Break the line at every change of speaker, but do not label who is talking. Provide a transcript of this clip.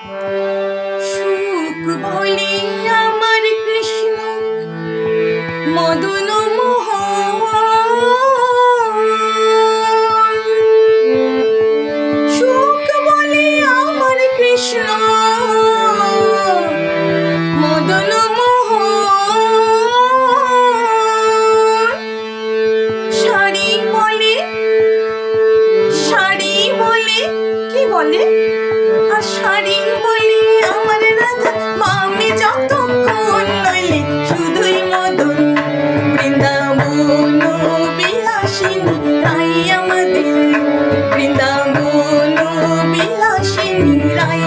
সুখ বলে আমার কৃষ্ণ মদন মোহন, সুখ বলে আমার কৃষ্ণ মদন মোহন। শাড়ি বলে, শাড়ি বলে, কি বলে? আর শাড়ি বলে আমার রাধা মামি যতক্ষণ নইলে শুধুই মদন। বৃন্দাবন বিলাসিনী রাই আমাদের, বৃন্দাবন বিলাসিনী রাই।